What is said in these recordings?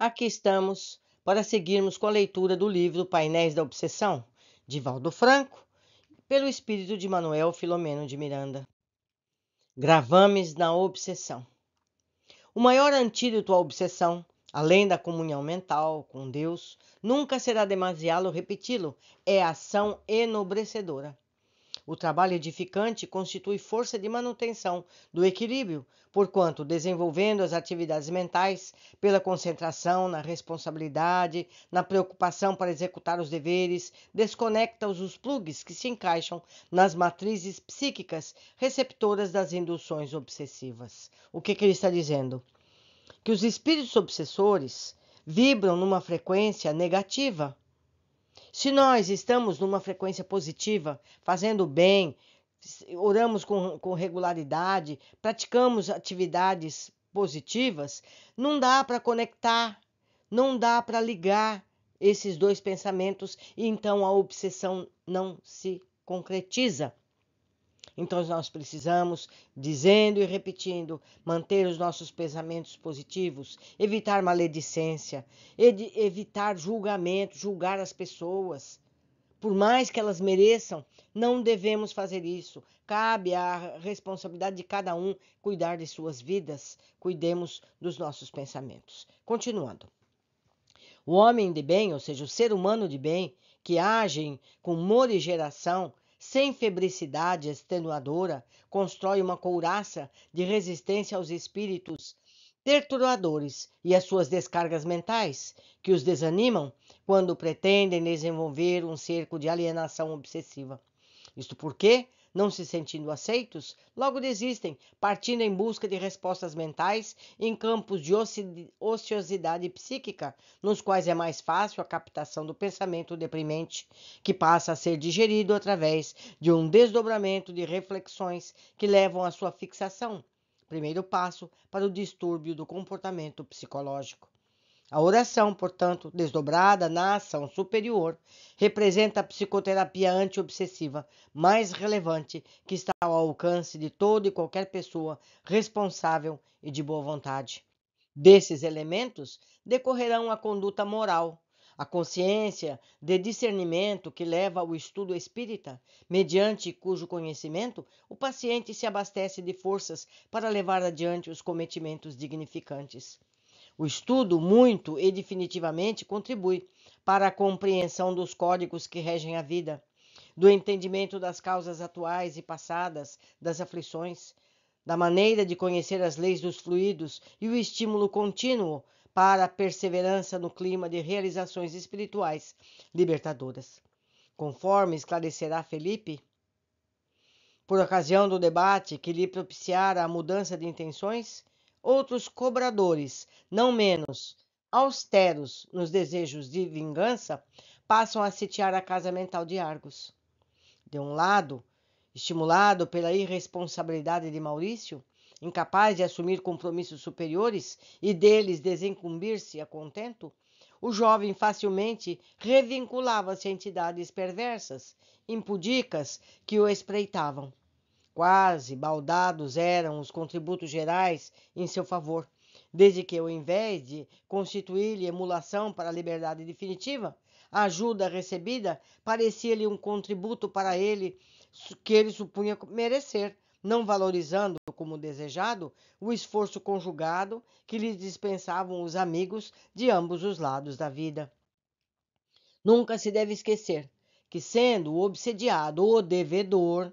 Aqui estamos para seguirmos com a leitura do livro Painéis da Obsessão, de Valdo Franco, pelo espírito de Manuel Filomeno de Miranda. Gravames na obsessão. O maior antídoto à obsessão, além da comunhão mental com Deus, nunca será demasiado repeti-lo, é a ação enobrecedora. O trabalho edificante constitui força de manutenção do equilíbrio, porquanto, desenvolvendo as atividades mentais pela concentração na responsabilidade, na preocupação para executar os deveres, desconecta os plugs que se encaixam nas matrizes psíquicas receptoras das induções obsessivas. O que ele está dizendo? Que os espíritos obsessores vibram numa frequência negativa. Se nós estamos numa frequência positiva, fazendo bem, oramos com regularidade, praticamos atividades positivas, não dá para conectar, não dá para ligar esses dois pensamentos e então a obsessão não se concretiza. Então nós precisamos, dizendo e repetindo, manter os nossos pensamentos positivos, evitar maledicência, evitar julgamento, julgar as pessoas. Por mais que elas mereçam, não devemos fazer isso. Cabe à responsabilidade de cada um cuidar de suas vidas. Cuidemos dos nossos pensamentos. Continuando. O homem de bem, ou seja, o ser humano de bem, que age com morigeração, sem febricidade extenuadora, constrói uma couraça de resistência aos espíritos perturbadores e às suas descargas mentais, que os desanimam quando pretendem desenvolver um cerco de alienação obsessiva. Isto porque, não se sentindo aceitos, logo desistem, partindo em busca de respostas mentais em campos de ociosidade psíquica, nos quais é mais fácil a captação do pensamento deprimente, que passa a ser digerido através de um desdobramento de reflexões que levam à sua fixação, primeiro passo para o distúrbio do comportamento psicológico. A oração, portanto, desdobrada na ação superior, representa a psicoterapia antiobsessiva mais relevante que está ao alcance de toda e qualquer pessoa responsável e de boa vontade. Desses elementos decorrerão a conduta moral, a consciência de discernimento que leva ao estudo espírita, mediante cujo conhecimento o paciente se abastece de forças para levar adiante os cometimentos dignificantes. O estudo muito e definitivamente contribui para a compreensão dos códigos que regem a vida, do entendimento das causas atuais e passadas das aflições, da maneira de conhecer as leis dos fluidos e o estímulo contínuo para a perseverança no clima de realizações espirituais libertadoras. Conforme esclarecerá Felipe, por ocasião do debate que lhe propiciara a mudança de intenções, outros cobradores, não menos austeros nos desejos de vingança, passam a sitiar a casa mental de Argos. De um lado, estimulado pela irresponsabilidade de Maurício, incapaz de assumir compromissos superiores e deles desincumbir-se a contento, o jovem facilmente revinculava-se a entidades perversas, impudicas, que o espreitavam. Quase baldados eram os contributos gerais em seu favor, desde que, ao invés de constituir-lhe emulação para a liberdade definitiva, a ajuda recebida parecia-lhe um contributo para ele que ele supunha merecer, não valorizando como desejado o esforço conjugado que lhe dispensavam os amigos de ambos os lados da vida. Nunca se deve esquecer que, sendo o obsediado o devedor,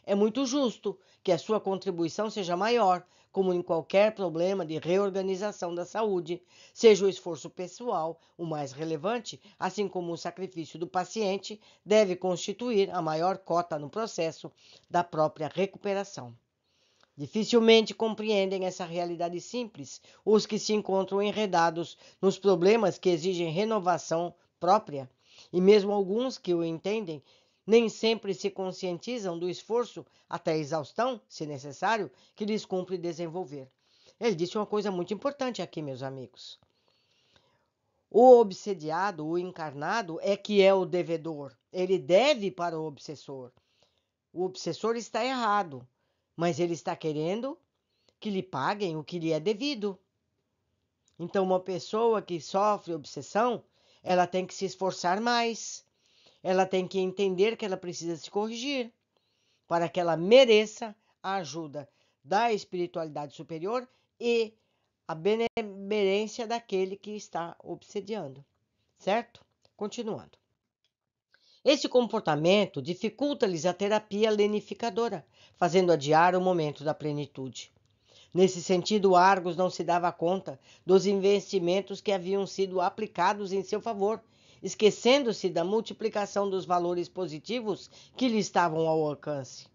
é muito justo que a sua contribuição seja maior, como em qualquer problema de reorganização da saúde, seja o esforço pessoal o mais relevante, assim como o sacrifício do paciente deve constituir a maior cota no processo da própria recuperação. Dificilmente compreendem essa realidade simples os que se encontram enredados nos problemas que exigem renovação própria, e mesmo alguns que o entendem nem sempre se conscientizam do esforço, até exaustão, se necessário, que lhes cumpre desenvolver. Ele disse uma coisa muito importante aqui, meus amigos. O obsediado, o encarnado, é que é o devedor. Ele deve para o obsessor. O obsessor está errado, mas ele está querendo que lhe paguem o que lhe é devido. Então, uma pessoa que sofre obsessão, ela tem que se esforçar mais, ela tem que entender que ela precisa se corrigir para que ela mereça a ajuda da espiritualidade superior e a benemerência daquele que está obsediando, certo? Continuando. Esse comportamento dificulta-lhes a terapia lenificadora, fazendo adiar o momento da plenitude. Nesse sentido, Argos não se dava conta dos investimentos que haviam sido aplicados em seu favor, esquecendo-se da multiplicação dos valores positivos que lhe estavam ao alcance.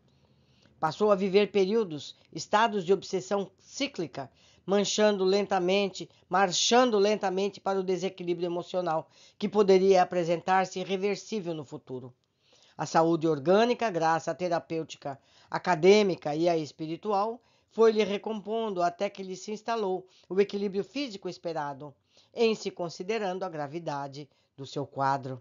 Passou a viver períodos, estados de obsessão cíclica, marchando lentamente para o desequilíbrio emocional, que poderia apresentar-se irreversível no futuro. A saúde orgânica, graças à terapêutica acadêmica e à espiritual, foi-lhe recompondo até que lhe se instalou o equilíbrio físico esperado, em se considerando a gravidade do seu quadro.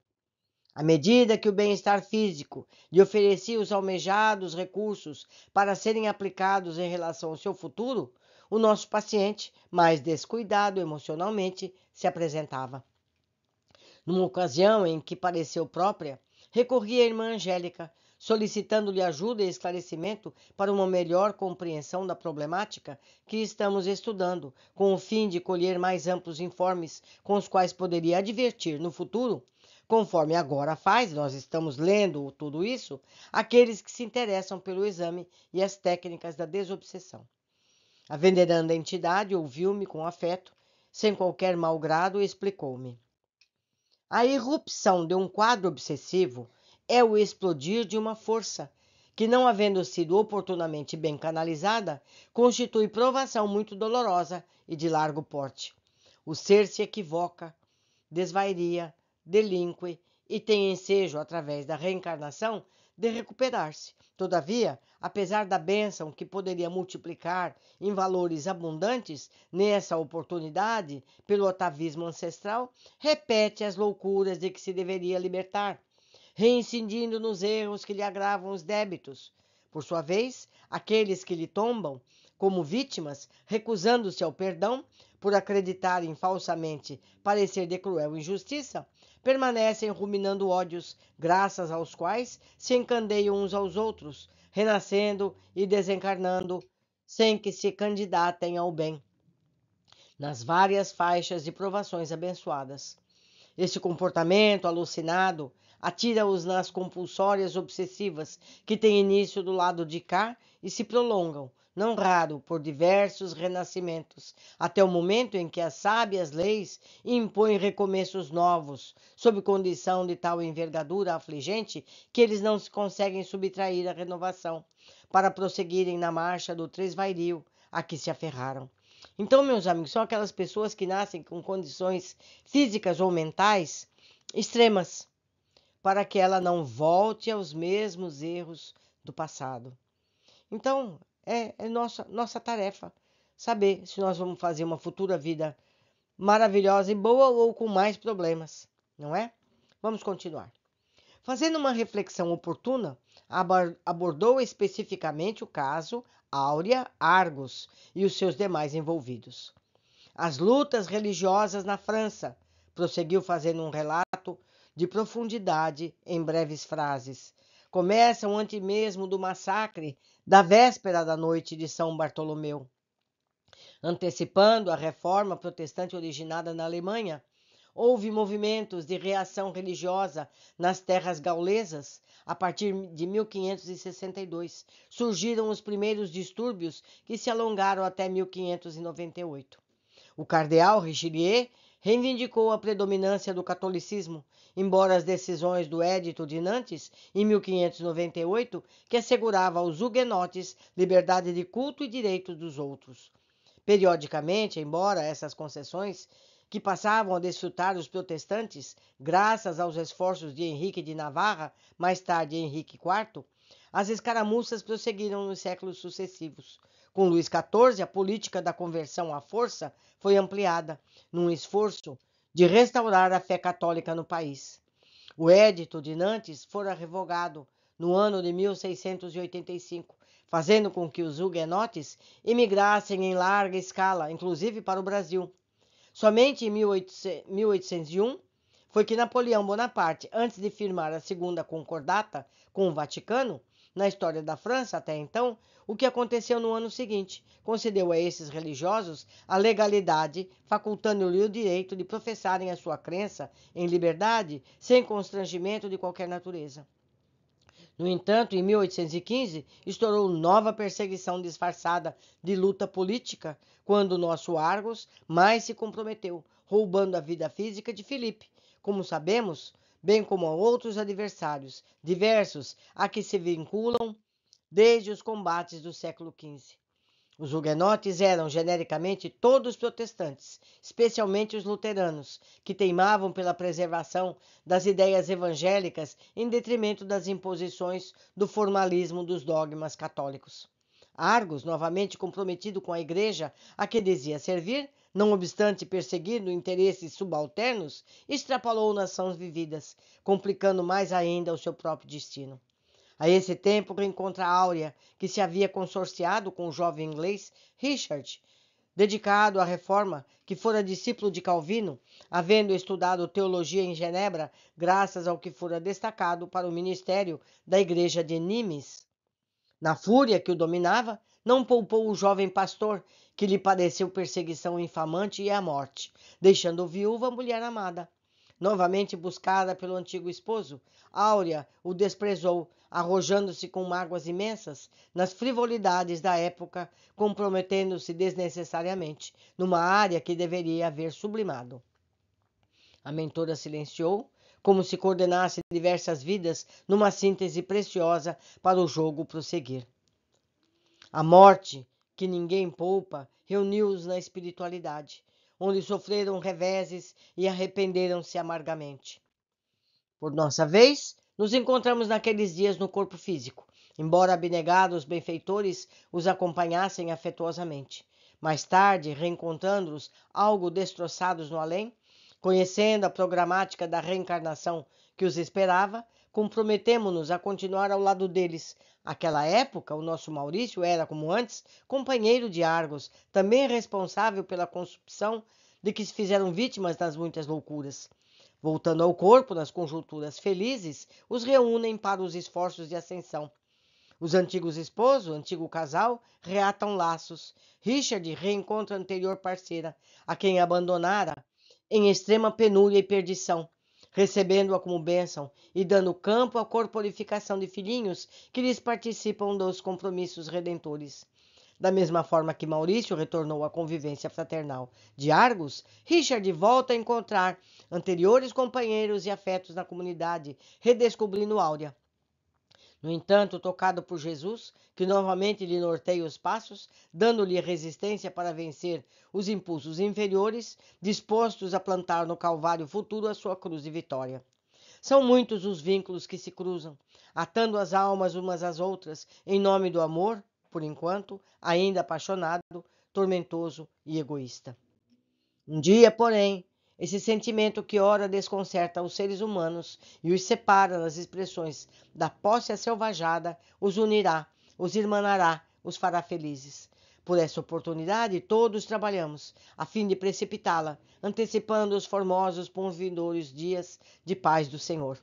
À medida que o bem-estar físico lhe oferecia os almejados recursos para serem aplicados em relação ao seu futuro, o nosso paciente, mais descuidado emocionalmente, se apresentava. Numa ocasião em que pareceu própria, recorri à irmã Angélica, solicitando-lhe ajuda e esclarecimento para uma melhor compreensão da problemática que estamos estudando, com o fim de colher mais amplos informes com os quais poderia advertir no futuro, conforme agora faz, nós estamos lendo tudo isso, aqueles que se interessam pelo exame e as técnicas da desobsessão. A veneranda entidade ouviu-me com afeto, sem qualquer mau grado, e explicou-me. A irrupção de um quadro obsessivo é o explodir de uma força que, não havendo sido oportunamente bem canalizada, constitui provação muito dolorosa e de largo porte. O ser se equivoca, desvairia, delinque e tem ensejo, através da reencarnação, de recuperar-se. Todavia, apesar da bênção que poderia multiplicar em valores abundantes nessa oportunidade pelo atavismo ancestral, repete as loucuras de que se deveria libertar, reincidindo nos erros que lhe agravam os débitos. Por sua vez, aqueles que lhe tombam como vítimas, recusando-se ao perdão, por acreditarem falsamente parecer de cruel injustiça, permanecem ruminando ódios, graças aos quais se encandeiam uns aos outros, renascendo e desencarnando, sem que se candidatem ao bem, nas várias faixas de provações abençoadas. Este comportamento alucinado atira-os nas compulsórias obsessivas que têm início do lado de cá e se prolongam, não raro, por diversos renascimentos, até o momento em que as sábias leis impõem recomeços novos, sob condição de tal envergadura afligente que eles não se conseguem subtrair à renovação, para prosseguirem na marcha do tresvaírio a que se aferraram. Então, meus amigos, são aquelas pessoas que nascem com condições físicas ou mentais extremas, para que ela não volte aos mesmos erros do passado. Então, é nossa tarefa saber se nós vamos fazer uma futura vida maravilhosa e boa ou com mais problemas, não é? Vamos continuar. Fazendo uma reflexão oportuna, abordou especificamente o caso Áurea Argos e os seus demais envolvidos. As lutas religiosas na França, prosseguiu fazendo um relato de profundidade em breves frases. Começam antes mesmo do massacre da véspera da noite de São Bartolomeu. Antecipando a reforma protestante originada na Alemanha, houve movimentos de reação religiosa nas terras gaulesas. A partir de 1562, surgiram os primeiros distúrbios que se alongaram até 1598. O cardeal Richelieu reivindicou a predominância do catolicismo, embora as decisões do Edito de Nantes, em 1598, que assegurava aos huguenotes liberdade de culto e direitos dos outros. Periodicamente, embora essas concessões que passavam a desfrutar os protestantes, graças aos esforços de Henrique de Navarra, mais tarde Henrique IV, as escaramuças prosseguiram nos séculos sucessivos. Com Luís XIV, a política da conversão à força foi ampliada, num esforço de restaurar a fé católica no país. O Edito de Nantes fora revogado no ano de 1685, fazendo com que os huguenotes emigrassem em larga escala, inclusive para o Brasil. Somente em 1801 foi que Napoleão Bonaparte, antes de firmar a Segunda Concordata com o Vaticano, na história da França até então, o que aconteceu no ano seguinte, concedeu a esses religiosos a legalidade, facultando-lhe o direito de professarem a sua crença em liberdade, sem constrangimento de qualquer natureza. No entanto, em 1815, estourou nova perseguição disfarçada de luta política, quando o nosso Argos mais se comprometeu, roubando a vida física de Filipe, como sabemos, bem como a outros adversários diversos a que se vinculam desde os combates do século XV. Os huguenotes eram genericamente todos protestantes, especialmente os luteranos, que teimavam pela preservação das ideias evangélicas em detrimento das imposições do formalismo dos dogmas católicos. Argos, novamente comprometido com a igreja a que dizia servir, não obstante perseguindo interesses subalternos, extrapolou nações vividas, complicando mais ainda o seu próprio destino. A esse tempo reencontra Áurea, que se havia consorciado com o jovem inglês Richard, dedicado à reforma, que fora discípulo de Calvino, havendo estudado teologia em Genebra, graças ao que fora destacado para o ministério da igreja de Nimes. Na fúria que o dominava, não poupou o jovem pastor, que lhe pareceu perseguição infamante e a morte, deixando viúva a mulher amada. Novamente buscada pelo antigo esposo, Áurea o desprezou, arrojando-se com mágoas imensas nas frivolidades da época, comprometendo-se desnecessariamente numa área que deveria haver sublimado. A mentora silenciou, como se coordenasse diversas vidas numa síntese preciosa para o jogo prosseguir. A morte, que ninguém poupa, reuniu-os na espiritualidade, onde sofreram reveses e arrependeram-se amargamente. Por nossa vez, nos encontramos naqueles dias no corpo físico, embora abnegados benfeitores os acompanhassem afetuosamente. Mais tarde, reencontrando-os algo destroçados no além, conhecendo a programática da reencarnação que os esperava, comprometemo-nos a continuar ao lado deles. Aquela época, o nosso Maurício era, como antes, companheiro de Argos, também responsável pela consumpção de que se fizeram vítimas das muitas loucuras. Voltando ao corpo, nas conjunturas felizes, os reúnem para os esforços de ascensão. Os antigos esposos, o antigo casal, reatam laços. Richard reencontra a anterior parceira, a quem abandonara em extrema penúria e perdição, recebendo-a como bênção e dando campo à corporificação de filhinhos que lhes participam dos compromissos redentores. Da mesma forma que Maurício retornou à convivência fraternal de Argos, Richard volta a encontrar anteriores companheiros e afetos na comunidade, redescobrindo Áurea. No entanto, tocado por Jesus, que novamente lhe norteia os passos, dando-lhe resistência para vencer os impulsos inferiores, dispostos a plantar no Calvário futuro a sua cruz de vitória. São muitos os vínculos que se cruzam, atando as almas umas às outras, em nome do amor, por enquanto, ainda apaixonado, tormentoso e egoísta. Um dia, porém, esse sentimento que ora desconcerta os seres humanos e os separa nas expressões da posse aselvajada, os unirá, os irmanará, os fará felizes. Por essa oportunidade, todos trabalhamos, a fim de precipitá-la, antecipando os formosos vindouros dias de paz do Senhor.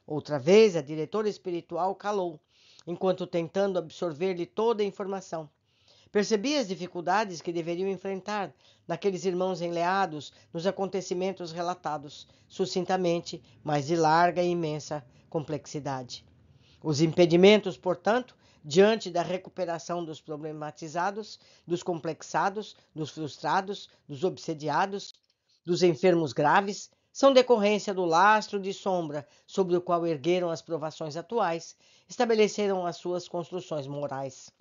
Outra vez, a diretora espiritual calou, enquanto tentando absorver-lhe toda a informação. Percebi as dificuldades que deveriam enfrentar naqueles irmãos enleados nos acontecimentos relatados, sucintamente, mas de larga e imensa complexidade. Os impedimentos, portanto, diante da recuperação dos problematizados, dos complexados, dos frustrados, dos obsediados, dos enfermos graves, são decorrência do lastro de sombra sobre o qual ergueram as provações atuais, estabeleceram as suas construções morais.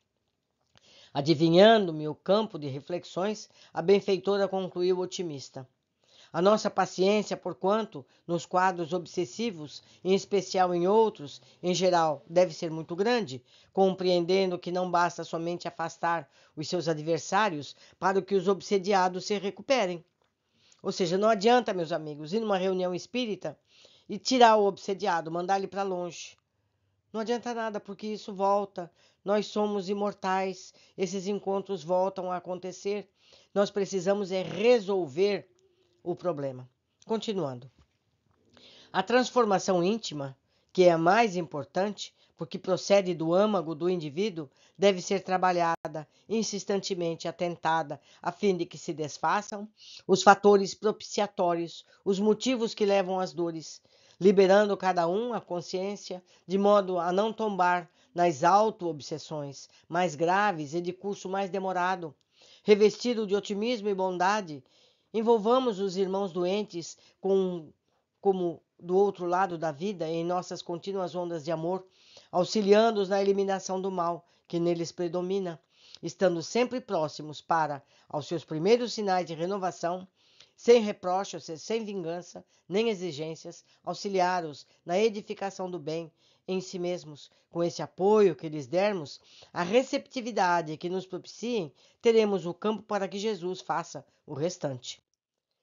Adivinhando-me o campo de reflexões, a benfeitora concluiu otimista. A nossa paciência, porquanto, nos quadros obsessivos, em especial em outros, em geral, deve ser muito grande, compreendendo que não basta somente afastar os seus adversários para que os obsediados se recuperem. Ou seja, não adianta, meus amigos, ir numa reunião espírita e tirar o obsediado, mandar ele para longe. Não adianta nada, porque isso volta. Nós somos imortais. Esses encontros voltam a acontecer. Nós precisamos é resolver o problema. Continuando. A transformação íntima, que é a mais importante, porque procede do âmago do indivíduo, deve ser trabalhada, insistentemente atentada, a fim de que se desfaçam os fatores propiciatórios, os motivos que levam às dores, liberando cada um a consciência, de modo a não tombar nas auto-obsessões mais graves e de curso mais demorado. Revestido de otimismo e bondade, envolvamos os irmãos doentes como do outro lado da vida em nossas contínuas ondas de amor, auxiliando-os na eliminação do mal que neles predomina, estando sempre próximos para, aos seus primeiros sinais de renovação, sem reproches, sem vingança, nem exigências, auxiliar-os na edificação do bem em si mesmos. Com esse apoio que lhes dermos, a receptividade que nos propiciem, teremos o campo para que Jesus faça o restante.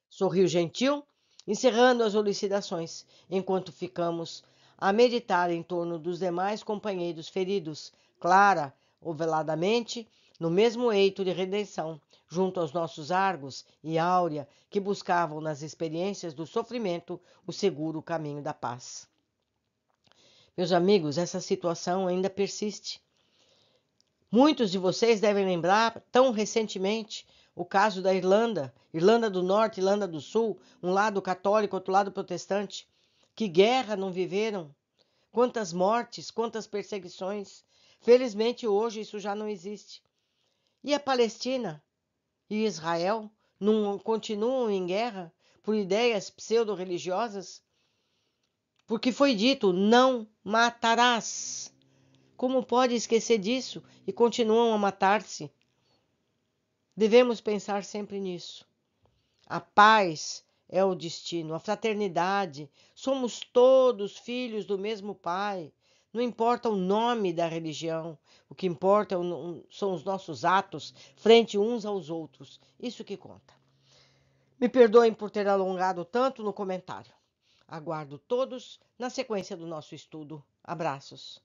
Sorriu gentil, encerrando as elucidações, enquanto ficamos a meditar em torno dos demais companheiros feridos, Clara, ou veladamente, no mesmo eito de redenção, junto aos nossos Argos e Áurea, que buscavam nas experiências do sofrimento o seguro caminho da paz. Meus amigos, essa situação ainda persiste. Muitos de vocês devem lembrar, tão recentemente, o caso da Irlanda, Irlanda do Norte, Irlanda do Sul, um lado católico, outro lado protestante. Que guerra não viveram? Quantas mortes, quantas perseguições. Felizmente hoje isso já não existe. E a Palestina e Israel não continuam em guerra por ideias pseudo-religiosas? Porque foi dito, não matarás. Como pode esquecer disso e continuam a matar-se? Devemos pensar sempre nisso. A paz é o destino, a fraternidade. Somos todos filhos do mesmo Pai. Não importa o nome da religião, o que importa são os nossos atos frente uns aos outros. Isso que conta. Me perdoem por ter alongado tanto no comentário. Aguardo todos na sequência do nosso estudo. Abraços.